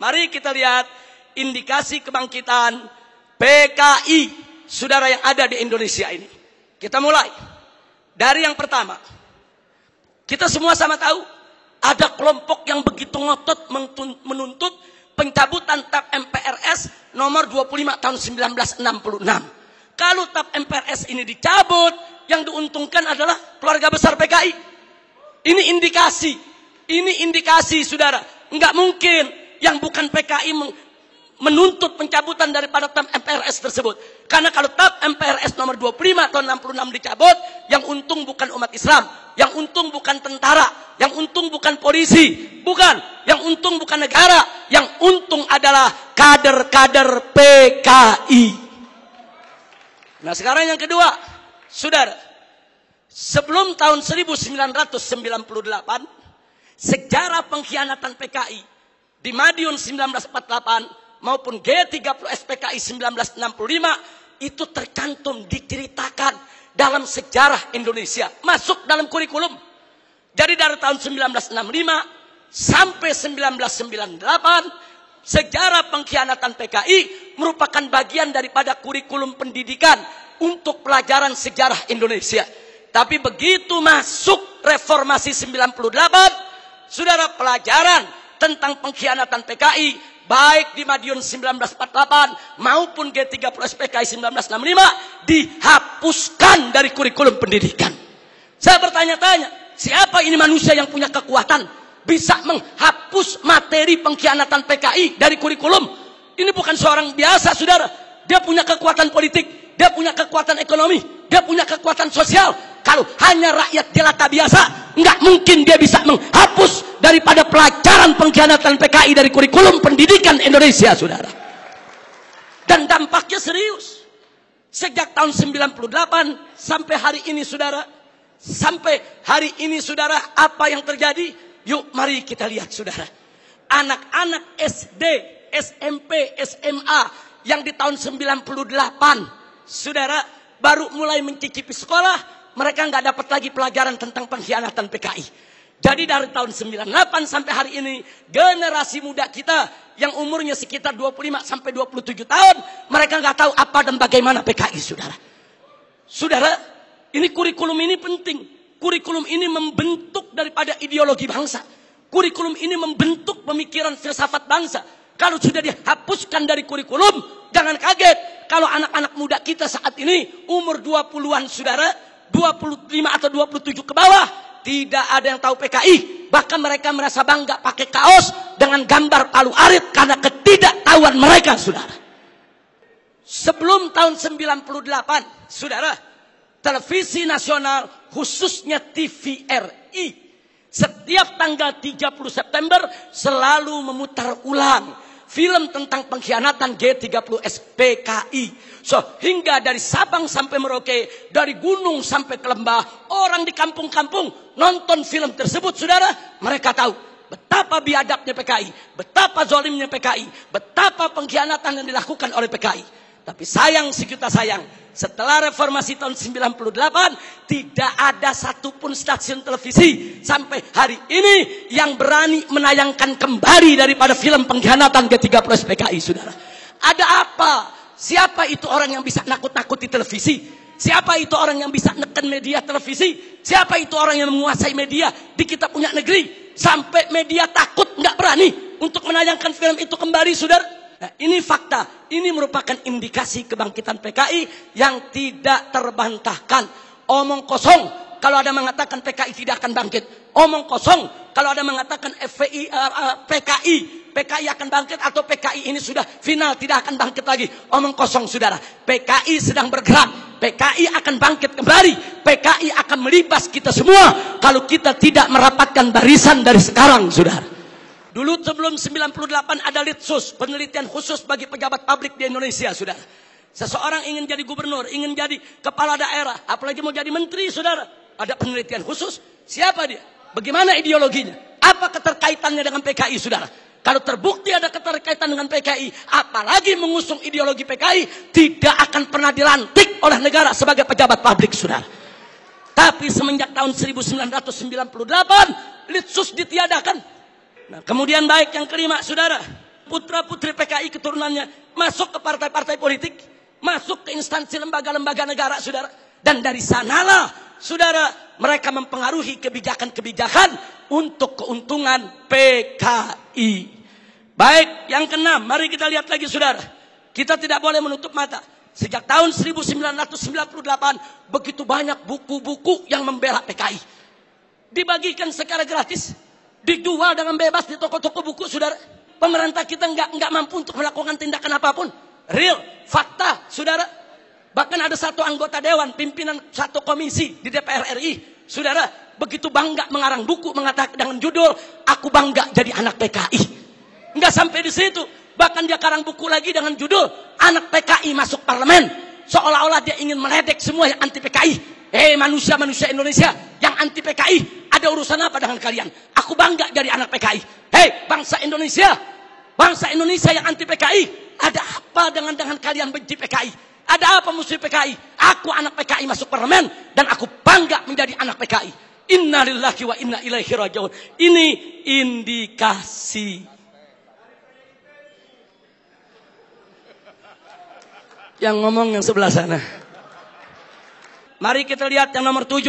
Mari kita lihat indikasi kebangkitan PKI, saudara, yang ada di Indonesia ini. Kita mulai dari yang pertama. Kita semua sama tahu ada kelompok yang begitu ngotot menuntut pencabutan TAP MPRS nomor 25 tahun 1966. Kalau TAP MPRS ini dicabut, yang diuntungkan adalah keluarga besar PKI. Ini indikasi, saudara. Enggak mungkin yang bukan PKI menuntut pencabutan daripada TAP MPRS tersebut. Karena kalau TAP MPRS nomor 25 tahun 66 dicabut, yang untung bukan umat Islam, yang untung bukan tentara, yang untung bukan polisi, bukan, yang untung bukan negara, yang untung adalah kader-kader PKI. Nah, sekarang yang kedua, saudara, sebelum tahun 1998, sejarah pengkhianatan PKI di Madiun 1948 maupun G30S PKI 1965 itu tercantum, diceritakan dalam sejarah Indonesia, masuk dalam kurikulum. Jadi dari tahun 1965 sampai 1998, sejarah pengkhianatan PKI merupakan bagian daripada kurikulum pendidikan untuk pelajaran sejarah Indonesia. Tapi begitu masuk reformasi 98, saudara, pelajaran tentang pengkhianatan PKI baik di Madiun 1948 maupun G30S PKI 1965 dihapuskan dari kurikulum pendidikan. Saya bertanya-tanya, siapa ini manusia yang punya kekuatan bisa menghapus materi pengkhianatan PKI dari kurikulum? Ini bukan seorang biasa, saudara. Dia punya kekuatan politik, dia punya kekuatan ekonomi, dia punya kekuatan sosial. Kalau hanya rakyat jelata biasa, nggak mungkin dia bisa menghapus daripada pelajaran pengkhianatan PKI dari kurikulum pendidikan Indonesia, saudara. Dan dampaknya serius. Sejak tahun 98 sampai hari ini, saudara. Sampai hari ini, saudara, apa yang terjadi? Yuk, mari kita lihat, saudara. Anak-anak SD, SMP, SMA yang di tahun 98, saudara, baru mulai mencicipi sekolah, mereka nggak dapat lagi pelajaran tentang pengkhianatan PKI. Jadi dari tahun 98 sampai hari ini, generasi muda kita yang umurnya sekitar 25 sampai 27 tahun, mereka nggak tahu apa dan bagaimana PKI, saudara. Saudara, ini kurikulum ini penting. Kurikulum ini membentuk daripada ideologi bangsa. Kurikulum ini membentuk pemikiran filsafat bangsa. Kalau sudah dihapuskan dari kurikulum, jangan kaget kalau anak-anak muda kita saat ini umur 20-an, saudara, 25 atau 27 ke bawah, tidak ada yang tahu PKI. Bahkan mereka merasa bangga pakai kaos dengan gambar Palu Arit karena ketidaktahuan mereka, saudara. Sebelum tahun 98, saudara, televisi nasional khususnya TVRI setiap tanggal 30 September selalu memutar ulang film tentang pengkhianatan G30S PKI. Hingga dari Sabang sampai Merauke, dari gunung sampai ke lembah, orang di kampung-kampung nonton film tersebut, saudara. Mereka tahu betapa biadabnya PKI, betapa zalimnya PKI, betapa pengkhianatan yang dilakukan oleh PKI. Tapi sayang, sejuta sayang, setelah reformasi tahun 98, tidak ada satupun stasiun televisi sampai hari ini yang berani menayangkan kembali daripada film pengkhianatan G30S PKI, saudara. Ada apa? Siapa itu orang yang bisa nakut-nakuti televisi? Siapa itu orang yang bisa neken media televisi? Siapa itu orang yang menguasai media di kita punya negeri? Sampai media takut, nggak berani untuk menayangkan film itu kembali, saudara. Nah, ini fakta. Ini merupakan indikasi kebangkitan PKI yang tidak terbantahkan. Omong kosong kalau ada mengatakan PKI tidak akan bangkit. Omong kosong kalau ada mengatakan PKI akan bangkit atau PKI ini sudah final, tidak akan bangkit lagi. Omong kosong, saudara. PKI sedang bergerak. PKI akan bangkit kembali. PKI akan melibas kita semua kalau kita tidak merapatkan barisan dari sekarang, saudara. Dulu sebelum 98 ada Litsus, penelitian khusus bagi pejabat publik di Indonesia, saudara. Seseorang ingin jadi gubernur, ingin jadi kepala daerah, apalagi mau jadi menteri, saudara. Ada penelitian khusus. Siapa dia? Bagaimana ideologinya? Apa keterkaitannya dengan PKI, saudara? Kalau terbukti ada keterkaitan dengan PKI, apalagi mengusung ideologi PKI, tidak akan pernah dilantik oleh negara sebagai pejabat publik, saudara. Tapi semenjak tahun 1998, Litsus ditiadakan. Nah, kemudian baik yang kelima, saudara, putra-putri PKI keturunannya masuk ke partai-partai politik, masuk ke instansi lembaga-lembaga negara, saudara. Dan dari sanalah, saudara, mereka mempengaruhi kebijakan-kebijakan untuk keuntungan PKI. Baik, yang keenam, mari kita lihat lagi, saudara. Kita tidak boleh menutup mata. Sejak tahun 1998, begitu banyak buku-buku yang membela PKI. Dibagikan secara gratis, dijual dengan bebas di toko-toko buku, saudara. Pemerintah kita nggak mampu untuk melakukan tindakan apapun. Real, fakta, saudara. Bahkan ada satu anggota dewan, pimpinan satu komisi di DPR RI, saudara, begitu bangga mengarang buku mengatakan dengan judul "Aku Bangga Jadi Anak PKI". Nggak sampai di situ, bahkan dia karang buku lagi dengan judul "Anak PKI Masuk Parlemen", seolah-olah dia ingin meledek semua yang anti PKI. Manusia-manusia Indonesia yang anti PKI, ada urusan apa dengan kalian? Aku bangga jadi anak PKI. Bangsa Indonesia yang anti PKI, ada apa dengan kalian benci PKI? Ada apa musuh PKI? Aku anak PKI masuk parlemen dan aku bangga menjadi anak PKI. Inna lillahi wa inna ilaihi raji'un. Ini indikasi. Yang ngomong yang sebelah sana. Mari kita lihat yang nomor 7.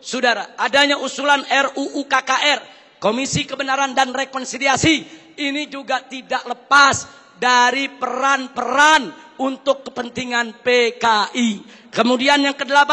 Saudara, adanya usulan RUU KKR, Komisi Kebenaran dan Rekonsiliasi. Ini juga tidak lepas dari peran-peran untuk kepentingan PKI. Kemudian yang ke-8,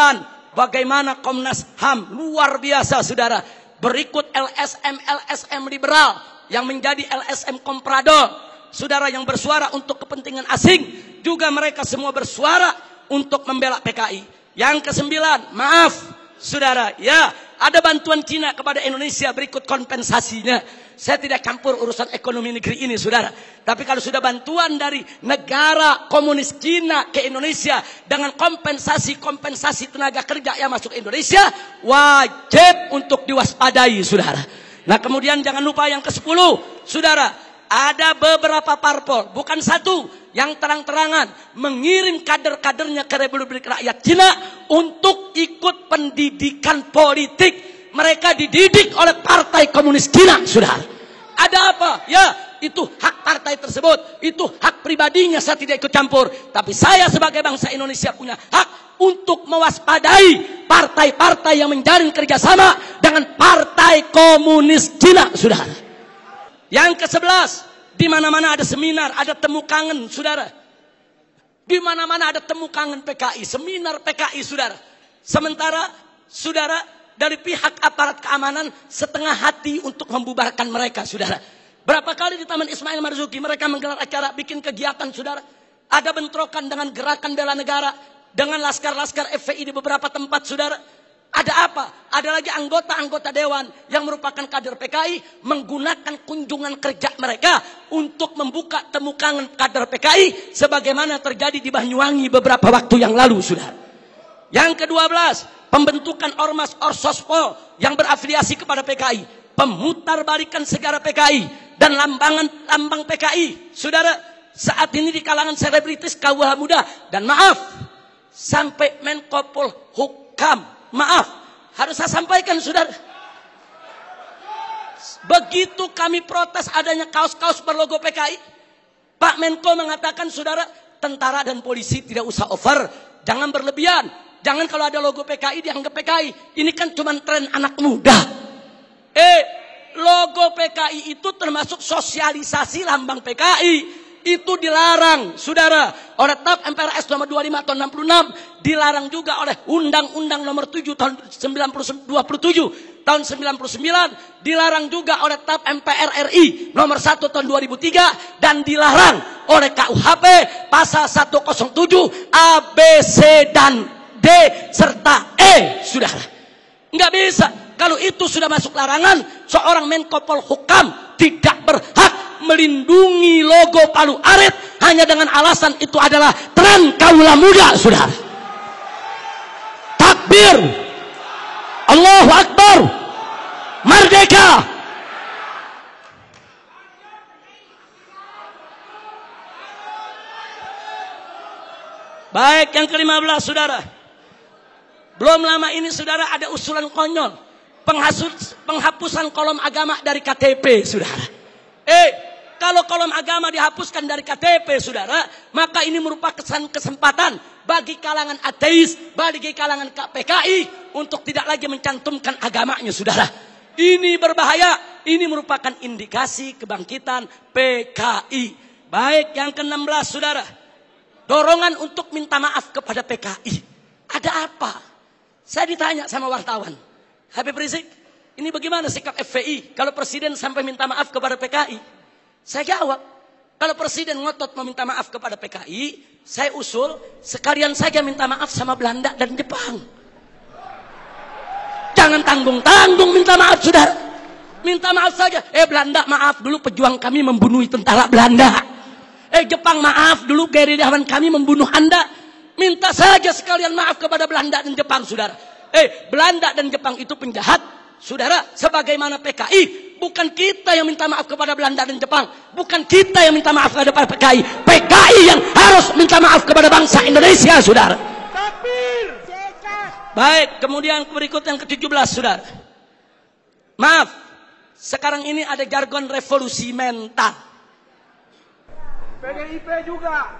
bagaimana Komnas HAM, luar biasa, saudara. Berikut LSM liberal yang menjadi LSM komprador, saudara, yang bersuara untuk kepentingan asing. Juga mereka semua bersuara untuk membela PKI. Yang ke-9, maaf, saudara, ya, ada bantuan Cina kepada Indonesia, berikut kompensasinya. Saya tidak campur urusan ekonomi negeri ini, saudara. Tapi kalau sudah bantuan dari negara komunis Cina ke Indonesia dengan kompensasi tenaga kerja yang masuk Indonesia, wajib untuk diwaspadai, saudara. Nah, kemudian jangan lupa yang ke-10, saudara. Ada beberapa parpol, bukan satu, yang terang-terangan mengirim kader-kadernya ke Republik Rakyat Cina untuk ikut pendidikan politik. Mereka dididik oleh Partai Komunis Cina, saudara. Ada apa? Ya, itu hak partai tersebut. Itu hak pribadinya, saya tidak ikut campur. Tapi saya sebagai bangsa Indonesia punya hak untuk mewaspadai partai-partai yang menjalin kerjasama dengan Partai Komunis Cina, saudara. Yang ke-11, di mana-mana ada seminar, ada temu kangen, saudara. Di mana-mana ada temu kangen PKI, seminar PKI, saudara. Sementara, saudara, dari pihak aparat keamanan setengah hati untuk membubarkan mereka, saudara. Berapa kali di Taman Ismail Marzuki mereka menggelar acara, bikin kegiatan, saudara. Ada bentrokan dengan gerakan bela negara, dengan laskar-laskar FPI di beberapa tempat, saudara. Ada apa? Ada lagi anggota-anggota dewan yang merupakan kader PKI menggunakan kunjungan kerja mereka untuk membuka temu kangen kader PKI sebagaimana terjadi di Banyuwangi beberapa waktu yang lalu, saudara. Yang ke-12, pembentukan ormas Orsospol yang berafiliasi kepada PKI, pemutarbalikan sejarah PKI dan lambang PKI, saudara. Saat ini di kalangan selebritis KUH muda, dan maaf, sampai Menko Polhukam, maaf, harus saya sampaikan, saudara. Begitu kami protes adanya kaos-kaos berlogo PKI, Pak Menko mengatakan, saudara, tentara dan polisi tidak usah over, jangan berlebihan. Jangan kalau ada logo PKI dianggap PKI. Ini kan cuma tren anak muda. Logo PKI itu termasuk sosialisasi lambang PKI. Itu dilarang, saudara, oleh TAP MPRS nomor 25 tahun 66. Dilarang juga oleh Undang-Undang nomor 7 tahun 27 tahun 99. Dilarang juga oleh TAP MPR RI nomor 1 tahun 2003. Dan dilarang oleh KUHP pasal 107 A, B, C, dan D serta E, saudara. Nggak bisa. Kalau itu sudah masuk larangan, seorang Menko Polhukam tidak berhak melindungi logo Palu Arit hanya dengan alasan itu adalah tren kaula muda, saudara. Takbir, Allahu Akbar, merdeka. Baik, yang ke-15, saudara. Belum lama ini, saudara, ada usulan konyol penghapusan kolom agama dari KTP, saudara. kalau kolom agama dihapuskan dari KTP, saudara, maka ini merupakan kesempatan bagi kalangan ateis, bagi kalangan PKI untuk tidak lagi mencantumkan agamanya, saudara. Ini berbahaya. Ini merupakan indikasi kebangkitan PKI. Baik, yang ke-16, saudara. Dorongan untuk minta maaf kepada PKI. Ada apa? Saya ditanya sama wartawan, Habib Rizik, ini bagaimana sikap FPI kalau presiden sampai minta maaf kepada PKI? Saya jawab, kalau presiden ngotot meminta maaf kepada PKI, saya usul sekalian saja minta maaf sama Belanda dan Jepang. Jangan tanggung-tanggung minta maaf, saudara. Minta maaf saja. Belanda, maaf dulu pejuang kami membunuh tentara Belanda. Jepang, maaf dulu gerilyawan kami membunuh Anda. Minta saja sekalian maaf kepada Belanda dan Jepang, saudara. Belanda dan Jepang itu penjahat, saudara. Sebagaimana PKI, bukan kita yang minta maaf kepada Belanda dan Jepang. Bukan kita yang minta maaf kepada PKI. PKI yang harus minta maaf kepada bangsa Indonesia, saudara. Baik, kemudian berikut yang ke-17, saudara. Maaf, sekarang ini ada jargon revolusi mental. PDIP juga.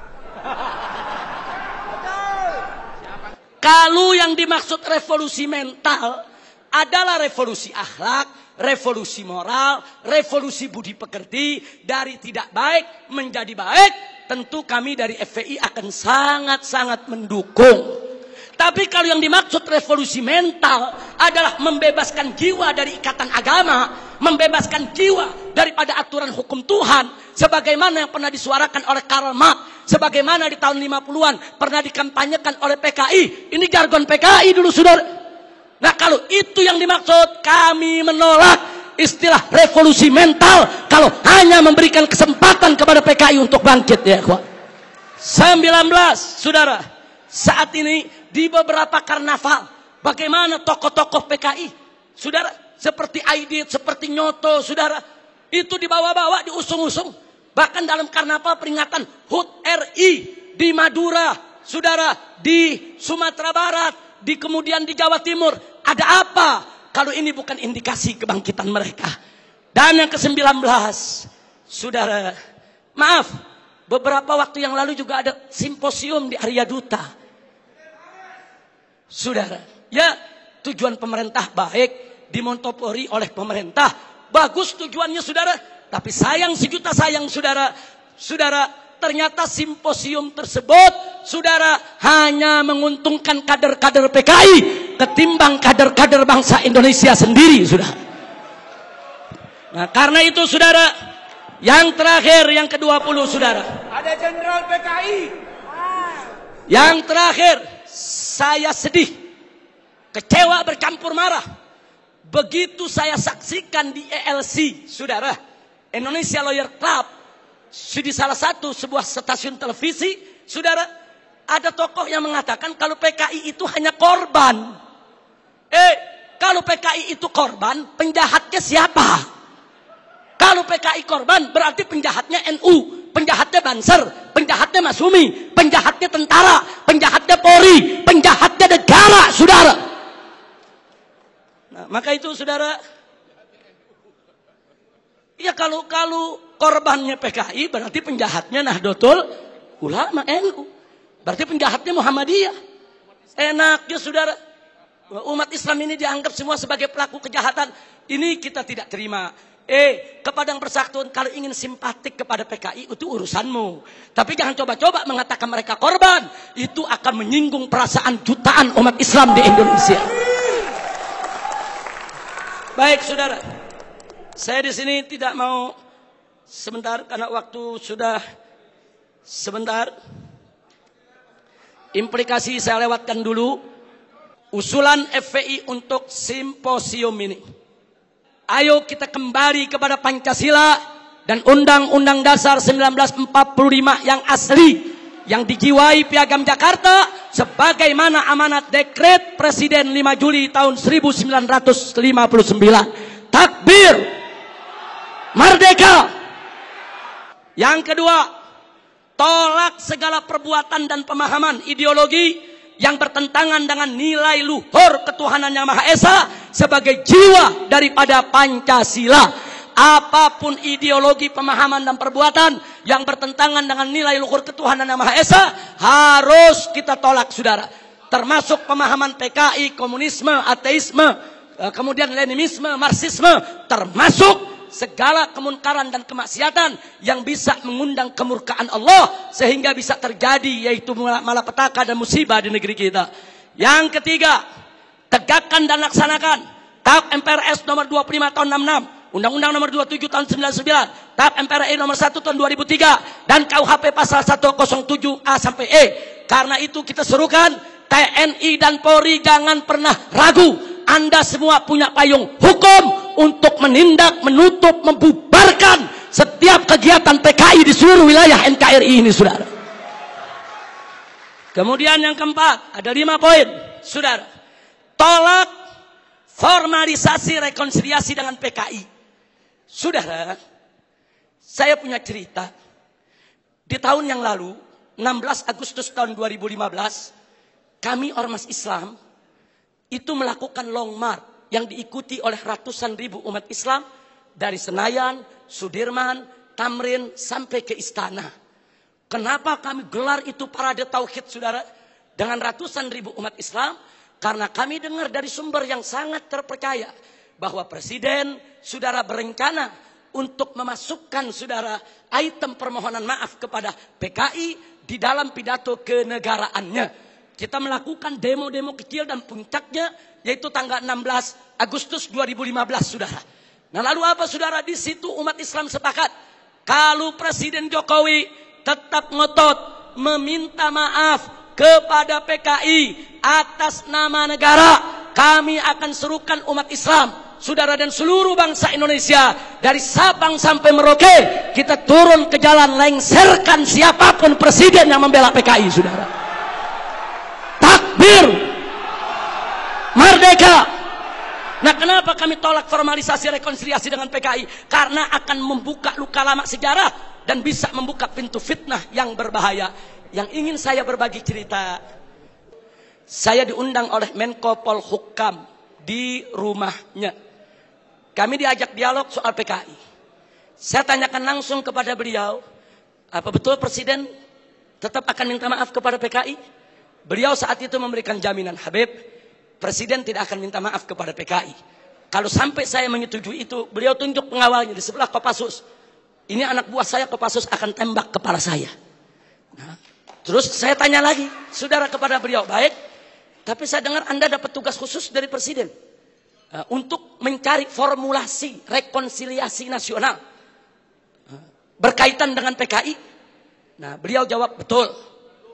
Kalau yang dimaksud revolusi mental adalah revolusi akhlak, revolusi moral, revolusi budi pekerti, dari tidak baik menjadi baik, tentu kami dari FPI akan sangat-sangat mendukung. Tapi kalau yang dimaksud revolusi mental adalah membebaskan jiwa dari ikatan agama, membebaskan jiwa daripada aturan hukum Tuhan, sebagaimana yang pernah disuarakan oleh Karl Marx, sebagaimana di tahun 50-an pernah dikampanyekan oleh PKI. Ini jargon PKI dulu, saudara. Nah, kalau itu yang dimaksud, kami menolak istilah revolusi mental kalau hanya memberikan kesempatan kepada PKI untuk bangkit, ya kawan. 19, saudara. Saat ini di beberapa karnaval, bagaimana tokoh-tokoh PKI, saudara, seperti Aidit, seperti Nyoto, saudara, itu dibawa-bawa, diusung-usung. Bahkan dalam karnaval peringatan HUT RI di Madura, saudara, di Sumatera Barat, kemudian di Jawa Timur. Ada apa kalau ini bukan indikasi kebangkitan mereka? Dan yang ke-19, saudara, maaf, beberapa waktu yang lalu juga ada simposium di Arya Duta. Saudara, ya, tujuan pemerintah baik, dimonopoli oleh pemerintah, bagus tujuannya, saudara. Tapi sayang, sejuta sayang, saudara, ternyata simposium tersebut, saudara, hanya menguntungkan kader-kader PKI ketimbang kader-kader bangsa Indonesia sendiri, saudara. Nah, karena itu, saudara, yang terakhir, yang ke-20, saudara. Ada jenderal PKI. Yang terakhir, saya sedih, kecewa bercampur marah. Begitu saya saksikan di ELC, saudara, Indonesia Lawyer Club, di salah satu sebuah stasiun televisi, saudara, ada tokoh yang mengatakan kalau PKI itu hanya korban. Kalau PKI itu korban, penjahatnya siapa? Kalau PKI korban, berarti penjahatnya NU, penjahatnya Banser, penjahatnya Masumi, penjahatnya tentara, penjahatnya Polri, penjahatnya negara, saudara. Nah, maka itu, saudara, ya kalau korbannya PKI, berarti penjahatnya Nahdlatul Ulama NU, berarti penjahatnya Muhammadiyah. Enaknya, saudara, umat Islam ini dianggap semua sebagai pelaku kejahatan. Ini kita tidak terima. Kepada yang bersangkutan, kalau ingin simpatik kepada PKI, itu urusanmu. Tapi jangan coba-coba mengatakan mereka korban. Itu akan menyinggung perasaan jutaan umat Islam di Indonesia. Baik, saudara. Saya di sini tidak mau sebentar, karena waktu sudah sebentar. Implikasi saya lewatkan dulu. Usulan FPI untuk simposium ini. Ayo kita kembali kepada Pancasila dan Undang-Undang Dasar 1945 yang asli, yang dijiwai Piagam Jakarta sebagaimana amanat Dekret Presiden 5 Juli tahun 1959. Takbir, merdeka. Yang kedua, tolak segala perbuatan dan pemahaman ideologi yang bertentangan dengan nilai luhur ketuhanan yang Maha Esa sebagai jiwa daripada Pancasila. apapun ideologi, pemahaman dan perbuatan yang bertentangan dengan nilai luhur ketuhanan Yang Maha Esa harus kita tolak, saudara. Termasuk pemahaman PKI, komunisme, ateisme, kemudian Leninisme, Marxisme, termasuk segala kemunkaran dan kemaksiatan yang bisa mengundang kemurkaan Allah sehingga bisa terjadi, yaitu malapetaka dan musibah di negeri kita. Yang ketiga, tegakkan dan laksanakan TAP MPRS nomor 25 tahun 66, Undang-Undang nomor 27 tahun 99, TAP MPRI nomor 1 tahun 2003, dan KUHP pasal 107A sampai E. Karena itu kita serukan TNI dan Polri jangan pernah ragu. Anda semua punya payung hukum untuk menindak, menutup, membubarkan setiap kegiatan PKI di seluruh wilayah NKRI ini, saudara. Kemudian yang keempat, ada 5 poin, saudara. Tolak formalisasi rekonsiliasi dengan PKI. Saudara, saya punya cerita. Di tahun yang lalu, 16 Agustus tahun 2015, kami Ormas Islam itu melakukan long march yang diikuti oleh ratusan ribu umat Islam dari Senayan, Sudirman, Tamrin sampai ke Istana. Kenapa kami gelar itu parade tauhid, saudara, dengan ratusan ribu umat Islam? Karena kami dengar dari sumber yang sangat terpercaya bahwa Presiden, saudara, berencana untuk memasukkan, saudara, item permohonan maaf kepada PKI di dalam pidato kenegaraannya. Kita melakukan demo-demo kecil dan puncaknya yaitu tanggal 16 Agustus 2015, saudara. Nah, lalu apa, saudara? Di situ umat Islam sepakat kalau Presiden Jokowi tetap ngotot meminta maaf kepada PKI atas nama negara, kami akan serukan umat Islam, saudara, dan seluruh bangsa Indonesia dari Sabang sampai Merauke, kita turun ke jalan lengserkan siapapun presiden yang membela PKI, saudara. Takbir, merdeka. Nah, kenapa kami tolak formalisasi rekonsiliasi dengan PKI? Karena akan membuka luka lama sejarah dan bisa membuka pintu fitnah yang berbahaya. Yang ingin saya berbagi cerita, saya diundang oleh Menko Polhukam di rumahnya. Kami diajak dialog soal PKI. Saya tanyakan langsung kepada beliau, apa betul Presiden tetap akan minta maaf kepada PKI? Beliau saat itu memberikan jaminan, Habib, Presiden tidak akan minta maaf kepada PKI. Kalau sampai saya menyetujui itu, beliau tunjuk pengawalnya di sebelah Kopassus. Ini anak buah saya, Kopassus akan tembak kepala saya. Nah, terus saya tanya lagi, saudara, kepada beliau, baik, tapi saya dengar Anda dapat tugas khusus dari Presiden untuk mencari formulasi rekonsiliasi nasional berkaitan dengan PKI. Nah, beliau jawab, betul.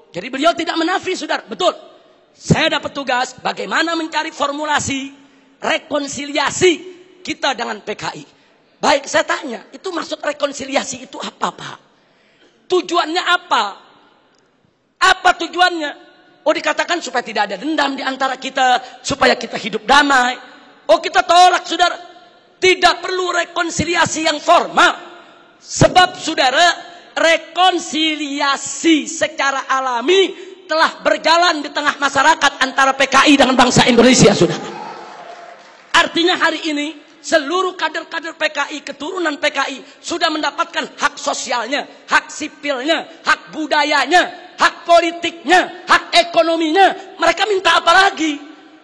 Jadi beliau tidak menafi, saudara, betul. Saya dapat tugas bagaimana mencari formulasi rekonsiliasi kita dengan PKI. Baik, saya tanya, itu maksud rekonsiliasi itu apa, Pak? Tujuannya apa? Apa tujuannya? Oh, dikatakan supaya tidak ada dendam di antara kita, supaya kita hidup damai. Oh, kita tolak, saudara. Tidak perlu rekonsiliasi yang formal. Sebab, saudara, rekonsiliasi secara alami telah berjalan di tengah masyarakat antara PKI dengan bangsa Indonesia, saudara. Artinya hari ini seluruh kader-kader PKI, keturunan PKI sudah mendapatkan hak sosialnya, hak sipilnya, hak budayanya, hak politiknya, hak ekonominya. Mereka minta apa lagi?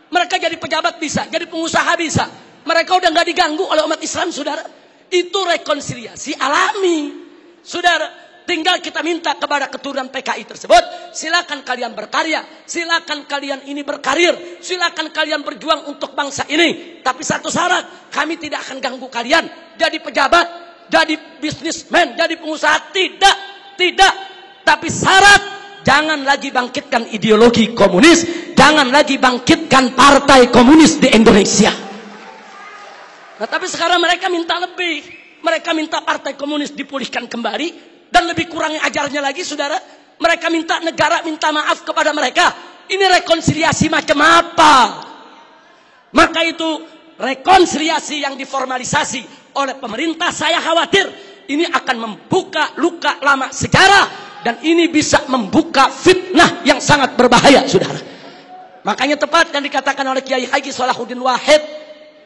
Mereka jadi pejabat bisa, jadi pengusaha bisa. Mereka udah nggak diganggu oleh umat Islam, saudara. Itu rekonsiliasi alami, saudara. Tinggal kita minta kepada keturunan PKI tersebut, silakan kalian berkarya, silakan kalian ini berkarir, silakan kalian berjuang untuk bangsa ini. Tapi satu syarat, kami tidak akan ganggu kalian jadi pejabat, jadi bisnismen, jadi pengusaha. Tidak. Tapi syarat, jangan lagi bangkitkan ideologi komunis, jangan lagi bangkitkan partai komunis di Indonesia. Nah, tapi sekarang mereka minta lebih. Mereka minta partai komunis dipulihkan kembali. Dan lebih kurangnya ajarnya lagi, saudara, mereka minta negara minta maaf kepada mereka. Ini rekonsiliasi macam apa? Maka itu rekonsiliasi yang diformalisasi oleh pemerintah, saya khawatir ini akan membuka luka lama sejarah dan ini bisa membuka fitnah yang sangat berbahaya, saudara. Makanya tepat yang dikatakan oleh Kiai Haji Salahuddin Wahid,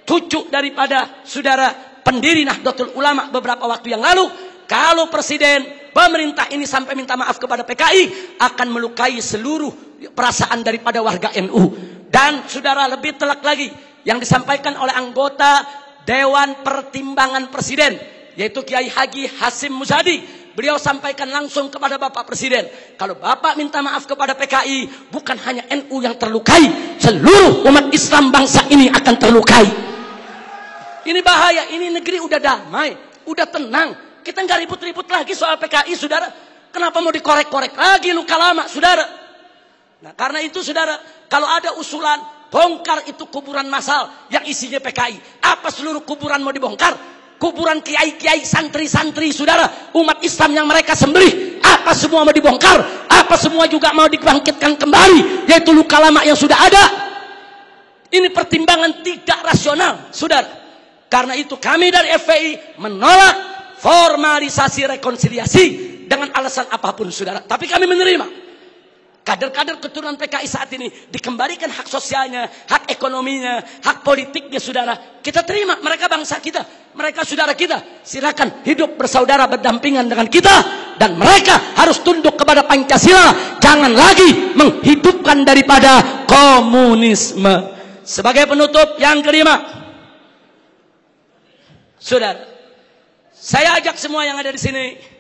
cucu daripada saudara pendiri Nahdlatul Ulama beberapa waktu yang lalu, kalau presiden pemerintah ini sampai minta maaf kepada PKI akan melukai seluruh perasaan daripada warga NU. Dan saudara, lebih telak lagi yang disampaikan oleh anggota Dewan Pertimbangan Presiden, yaitu Kiai Haji Hasim Muzadi. Beliau sampaikan langsung kepada Bapak Presiden, kalau Bapak minta maaf kepada PKI, bukan hanya NU yang terlukai, seluruh umat Islam bangsa ini akan terlukai. Ini bahaya, ini negeri udah damai, udah tenang. Kita nggak ribut-ribut lagi soal PKI, saudara. Kenapa mau dikorek-korek lagi luka lama, saudara? Nah, karena itu, saudara, kalau ada usulan bongkar itu kuburan massal yang isinya PKI, apa seluruh kuburan mau dibongkar? Kuburan kiai-kiai, santri-santri, saudara, umat Islam yang mereka sembelih, apa semua mau dibongkar? Apa semua juga mau dibangkitkan kembali, yaitu luka lama yang sudah ada? Ini pertimbangan tidak rasional, saudara. Karena itu kami dari FPI menolak formalisasi rekonsiliasi dengan alasan apapun, saudara. Tapi kami menerima kader-kader keturunan PKI saat ini dikembalikan hak sosialnya, hak ekonominya, hak politiknya, saudara. Kita terima, mereka bangsa kita, mereka saudara kita. Silakan hidup bersaudara berdampingan dengan kita, dan mereka harus tunduk kepada Pancasila. Jangan lagi menghidupkan daripada komunisme. Sebagai penutup yang kelima, saudara, saya ajak semua yang ada di sini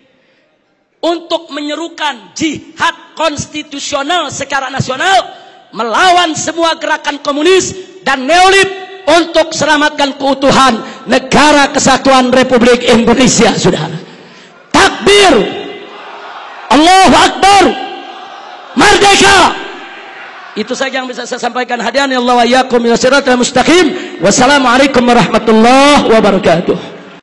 untuk menyerukan jihad konstitusional secara nasional melawan semua gerakan komunis dan neolib untuk selamatkan keutuhan negara kesatuan Republik Indonesia, saudara. Takbir, Allahu Akbar, merdeka. Itu saja yang bisa saya sampaikan. Hadirin Allah wa iyyakum ila siratal mustaqim. Wassalamualaikum warahmatullahi wabarakatuh.